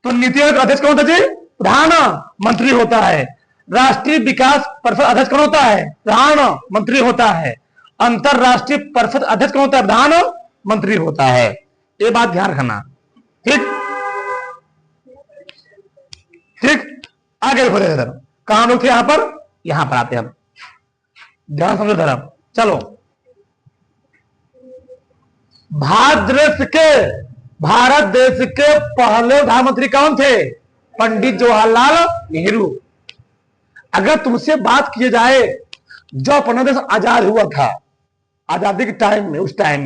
तो नीति आयोग अध्यक्ष कौन होता है जी? प्रधानमंत्री होता है। राष्ट्रीय विकास परिषद अध्यक्ष कौन होता है? प्रधानमंत्री होता है। अंतरराष्ट्रीय परिषद अध्यक्ष कौन होता है? प्रधानमंत्री होता है। ये बात ध्यान रखना। ठीक, आगे बढ़े इधर। कहां लोग थे? यहां पर आते हैं। ध्यान समझो धर्म। चलो, भारत देश के पहले प्रधानमंत्री कौन थे? पंडित जवाहरलाल नेहरू। अगर तुमसे बात की जाए जो अपना देश आजाद हुआ था, आजादी के टाइम में, उस टाइम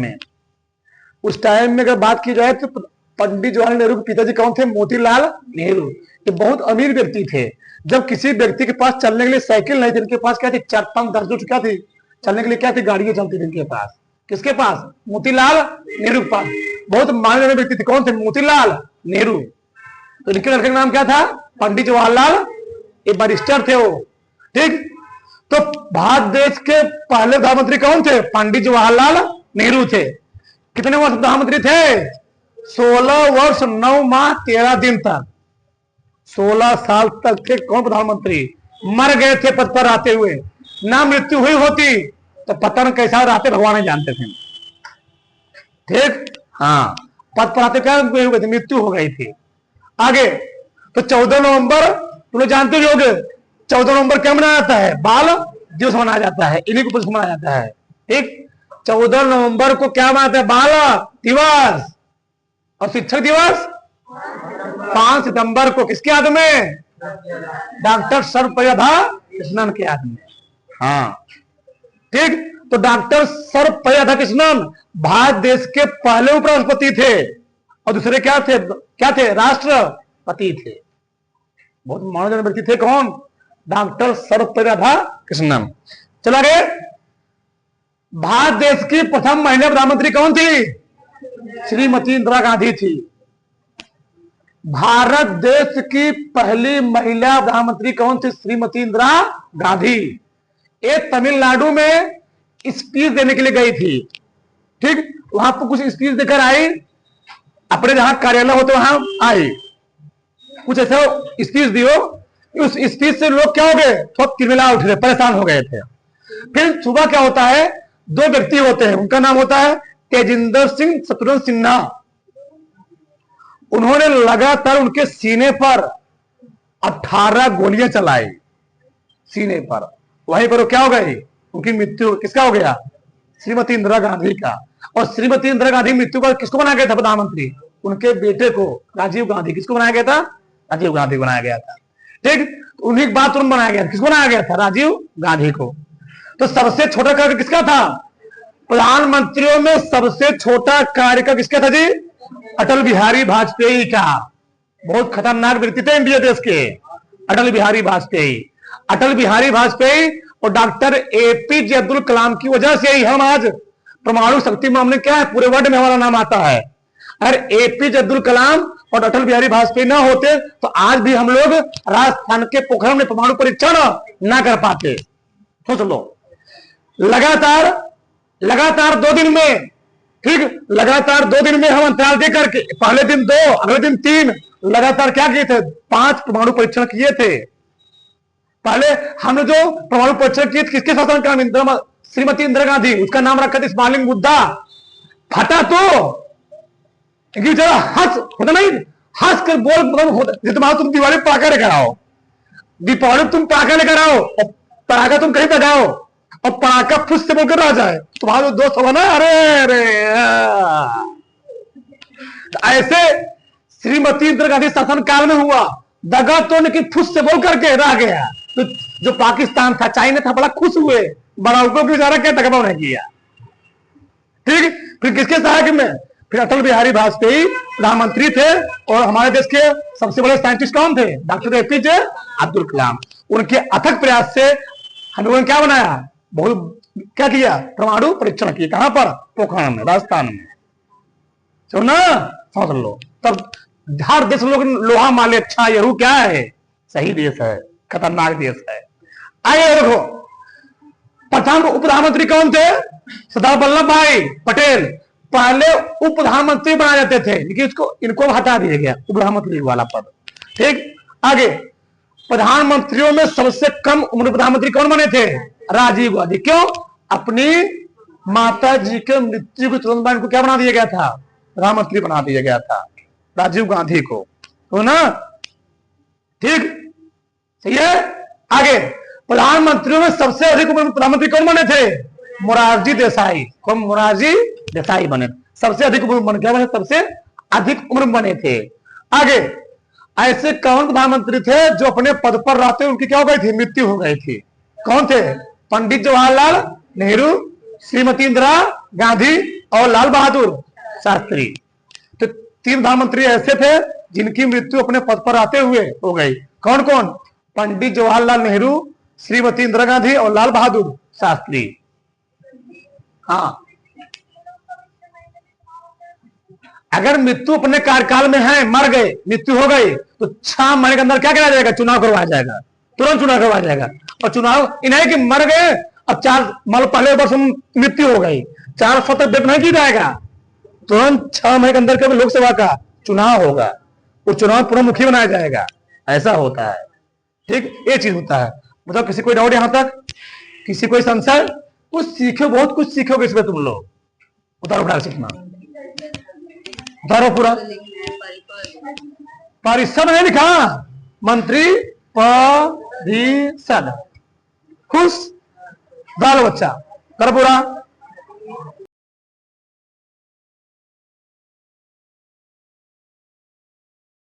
में अगर बात की जाए तो पंडित जवाहरलाल नेहरू के पिताजी कौन थे? मोतीलाल नेहरू। ये बहुत अमीर व्यक्ति थे। जब किसी व्यक्ति के पास चलने के लिए साइकिल नहीं थी, इनके पास क्या थी? 4-5-10 क्या थी? चलने के लिए क्या थी? गाड़ियां चलती थी इनके पास। किसके पास? मोतीलाल नेहरू के पास। बहुत मानने वाले व्यक्ति थे। कौन थे? मोतीलाल नेहरू। तो इनके लड़के का नाम क्या था? पंडित जवाहरलाल। ये बैरिस्टर थे वो। ठीक, तो भारत देश के पहले प्रधानमंत्री कौन थे? पंडित जवाहरलाल नेहरू थे। कितने वर्ष प्रधानमंत्री थे? 16 वर्ष 9 माह 13 दिन तक, 16 साल तक थे। कौन प्रधानमंत्री? मर गए थे पद पर आते हुए। ना मृत्यु हुई होती तो पता न कैसा रहते, भगवान ही जानते थे। ठीक, हाँ, पद पर आते क्या हुए थे? मृत्यु हो गई थी। आगे, तो 14 नवंबर तुम लोग जानते हो, 14 नवंबर क्या मनाया जाता है? बाल दिवस मनाया जाता है। इन्हीं को मनाया जाता है। ठीक, 14 नवंबर को क्या मनाते हैं? बाल दिवस। और शिक्षक दिवस 5 सितंबर को किसके याद में? डॉक्टर सर्वपल्ली राधाकृष्णन के याद में। हाँ, ठीक, तो डॉक्टर सर्वपल्ली राधाकृष्णन भारत देश के पहले उपराष्ट्रपति थे और दूसरे क्या थे? राष्ट्रपति थे। बहुत माने जाने व्यक्ति थे। कौन? डॉक्टर सर्वपल्ली राधाकृष्णन। चला गए। भारत देश की प्रथम महिला प्रधानमंत्री कौन थी? श्रीमती इंदिरा गांधी थी। भारत देश की पहली महिला प्रधानमंत्री कौन थी? श्रीमती इंदिरा गांधी। ये तमिलनाडु में स्पीच देने के लिए गई थी। ठीक, वहां पर कुछ स्पीच देकर आई, अपने जहां कार्यालय होते वहां आई, कुछ ऐसा स्पीच दियो। उस स्पीच से लोग क्या हो गए? थोड़ा तिलमिला उठ रहे, परेशान हो गए थे। फिर सुबह क्या होता है? 2 व्यक्ति होते हैं, उनका नाम होता है तेजिंदर सिंह, शत्रुघ्न सिन्हा। उन्होंने लगातार उनके सीने पर 18 गोलियां चलाई, सीने पर। वहीं पर वो क्या हो गई? उनकी मृत्यु किसका हो गया? श्रीमती इंदिरा गांधी का। और श्रीमती इंदिरा गांधी मृत्यु पर किसको बनाया गया था प्रधानमंत्री? उनके बेटे को, राजीव गांधी। किसको बनाया गया था? राजीव गांधी को बनाया गया था। ठीक, उन्हीं के बाद तुरंत बनाया गया। किसको बनाया गया था? राजीव गांधी को। तो सबसे छोटा कार्य किसका था? प्रधानमंत्रियों में सबसे छोटा कार्य किसका था जी? अटल बिहारी वाजपेयी का। बहुत खतरनाक व्यक्ति थे इंडिया देश के, अटल बिहारी वाजपेयी। अटल बिहारी वाजपेयी और डॉक्टर एपीजे अब्दुल कलाम की वजह से ही हम आज परमाणु शक्ति मामले क्या है, पूरे वर्ल्ड में हमारा नाम आता है। अगर एपीजे अब्दुल कलाम और अटल बिहारी वाजपेयी ना होते तो आज भी हम लोग राजस्थान के पोखरण में परमाणु परीक्षण ना कर पाते। सोच लो, लगातार 2 दिन में, ठीक, लगातार 2 दिन में हम अंतराल दे करके, पहले दिन 2, अगले दिन 3, लगातार क्या किए थे? 5 परमाणु परीक्षण किए थे। पहले हमने जो परमाणु परीक्षण किए किसके शासनकाल में? श्रीमती इंदिरा गांधी। उसका नाम रखा था स्मालिंग मुद्दा। फटा तो जरा हंस होता नहीं, हंस कर बोल, तुम्हारा तुम दिवाली पटाखा लेकर आओ, दीपावली तुम पटाखा लेकर आओ और पटाखा तुम कहीं लगाओ और पटाखा फुस से बोलकर आ जाए, तुम्हारा दोस्त होगा ना, अरे अरे ऐसे श्रीमती इंदिरा गांधी शासन काल में हुआ। दगा तो नहीं फुस से बोल करके रह गया। तो जो पाकिस्तान था, चाइना था, बड़ा खुश हुए, बड़ा ऊपर बेचारा क्या दगा नहीं किया। ठीक, फिर किसके सहायक में? फिर अटल बिहारी वाजपेयी प्रधानमंत्री थे और हमारे देश के सबसे बड़े साइंटिस्ट कौन थे? Doctor APJ Abdul Kalam. उनके अथक प्रयास से हम लोगों ने क्या बनाया? बहुत क्या किया? परमाणु परीक्षण किया। कहां पर? पोखरण में, राजस्थान में। सुना, समझ लो। तब हर देश लोग लोहा माले, अच्छा यरू क्या है? सही देश है, खतरनाक देश है। आइए देखो, प्रथम उप प्रधानमंत्री कौन थे? सरदार वल्लभ भाई पटेल। पहले उप प्रधानमंत्री बनाए जाते थे, लेकिन इनको हटा दिया गया उप प्रधानमंत्री वाला पद। ठीक, आगे प्रधानमंत्रियों में सबसे कम उम्र प्रधानमंत्री कौन बने थे? राजीव गांधी। क्यों? अपनी माता जी के मृत्यु के तुरंत बाद इनको क्या बना दिया गया था? प्रधानमंत्री बना दिया गया था, राजीव गांधी को। तो ना, ठीक, सही है। आगे प्रधानमंत्रियों में सबसे अधिक उम्र प्रधानमंत्री कौन बने थे? मोरारजी देसाई। कौन? मोरारजी देसाई बने, सबसे अधिक उम्र बने। क्या बने? सबसे अधिक उम्र बने थे। आगे ऐसे कौन प्रधानमंत्री थे जो अपने पद पर रहते उनकी क्या हो गई थी? मृत्यु हो गई थी। कौन थे? पंडित जवाहरलाल नेहरू, श्रीमती इंदिरा गांधी और लाल बहादुर शास्त्री। तो 3 प्रधानमंत्री ऐसे थे जिनकी मृत्यु अपने पद पर रहते हुए हो गई। कौन कौन? पंडित जवाहरलाल नेहरू, श्रीमती इंदिरा गांधी और लाल बहादुर शास्त्री। हाँ, अगर मृत्यु अपने कार्यकाल में है, मर गए, मृत्यु हो गई, तो 6 महीने के अंदर क्या कराया जाएगा? चुनाव करवाया जाएगा, तुरंत चुनाव करवाया जाएगा। और चुनाव इन्हें कि मर गए अब 4 मतलब पहले वर्ष मृत्यु हो गई, 4 साल तक वेट नहीं किया जाएगा, तुरंत 6 महीने के अंदर के लोकसभा का चुनाव होगा, वो चुनाव पूरा मुखी बनाया जाएगा। ऐसा होता है। ठीक, ये चीज होता है। मतलब किसी कोई डाउट यहां तक? किसी कोई संशय? कुछ सीखो, बहुत कुछ सीखोगे इसमें तुम लोग। उतारो उतारो सीखना, उतारो पूरा। परिषद नहीं लिखा, मंत्री परिषद। खुश बाल बच्चा, करो पूरा।